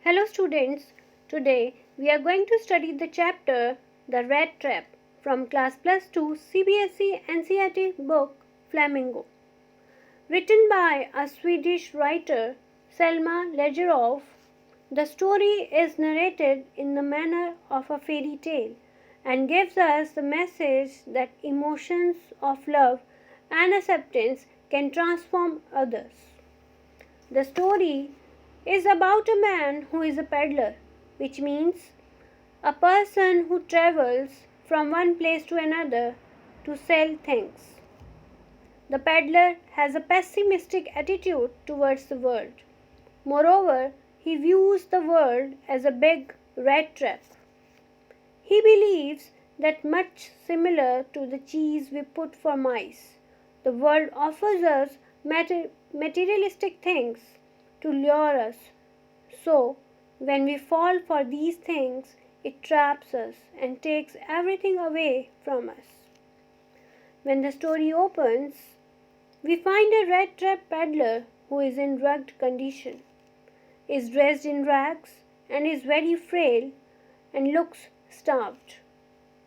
Hello students, today we are going to study the chapter The Rat Trap from Class Plus 2 CBSE NCERT book Flamingo. Written by a Swedish writer Selma Lagerlöf, the story is narrated in the manner of a fairy tale and gives us the message that emotions of love and acceptance can transform others. The story is about a man who is a peddler, which means a person who travels from one place to another to sell things. The peddler has a pessimistic attitude towards the world. Moreover, he views the world as a big rat trap. He believes that, much similar to the cheese we put for mice, the world offers us materialistic things to lure us. So, when we fall for these things, it traps us and takes everything away from us. When the story opens, we find a rat trap peddler who is in rugged condition, is dressed in rags, and is very frail and looks starved.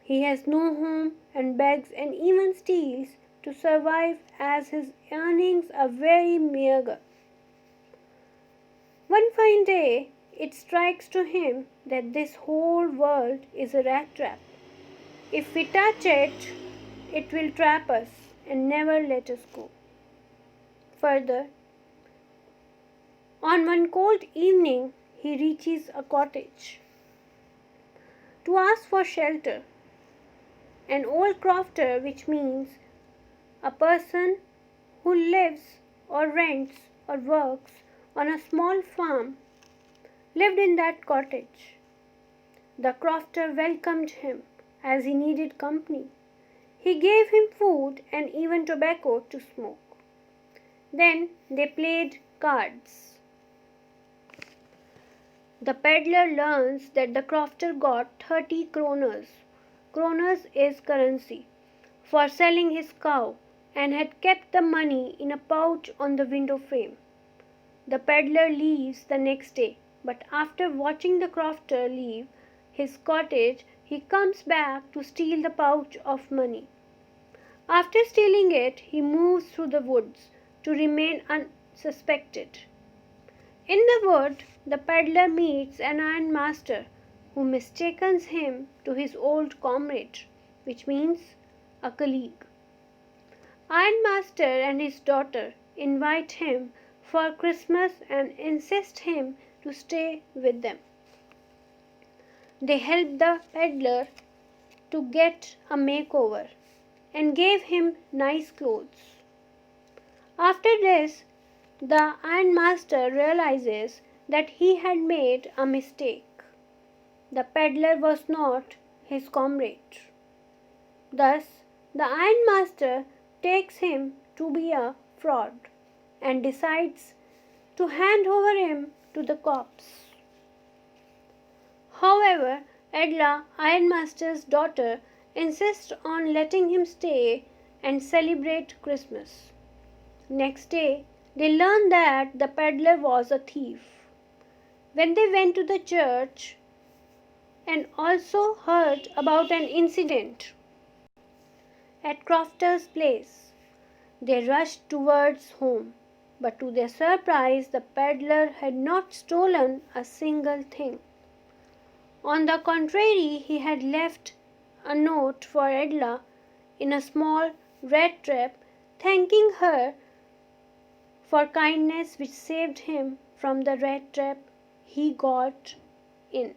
He has no home and begs and even steals to survive, as his earnings are very meager. One fine day, it strikes to him that this whole world is a rat trap. If we touch it, it will trap us and never let us go. Further, on one cold evening, he reaches a cottage to ask for shelter. An old crofter, which means a person who lives or rents or works on a small farm, lived in that cottage. The crofter welcomed him as he needed company. He gave him food and even tobacco to smoke. Then they played cards. The peddler learns that the crofter got 30 kroners. Kroners is currency for selling his cow and had kept the money in a pouch on the window frame. The peddler leaves the next day, but after watching the crofter leave his cottage, he comes back to steal the pouch of money. After stealing it, he moves through the woods to remain unsuspected. In the wood, the peddler meets an ironmaster who mistakes him to his old comrade, which means a colleague. Ironmaster and his daughter invite him for Christmas and insist him to stay with them. They help the peddler to get a makeover and gave him nice clothes. After this, the ironmaster realizes that he had made a mistake. The peddler was not his comrade. Thus, the ironmaster takes him to be a fraud and decides to hand over him to the cops. However, Edla, ironmaster's daughter, insists on letting him stay and celebrate Christmas. Next day, they learn that the peddler was a thief. When they went to the church and also heard about an incident at Crofter's place, they rushed towards home. But to their surprise, the peddler had not stolen a single thing. On the contrary, he had left a note for Edla in a small rat trap, thanking her for kindness which saved him from the rat trap he got in.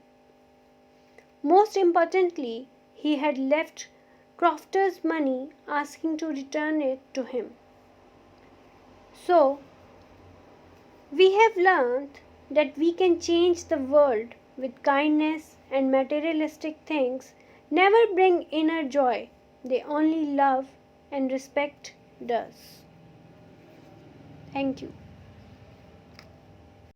Most importantly, he had left Crofter's money, asking to return it to him. So, we have learned that we can change the world with kindness, and materialistic things never bring inner joy. They only love and respect does. Thank you.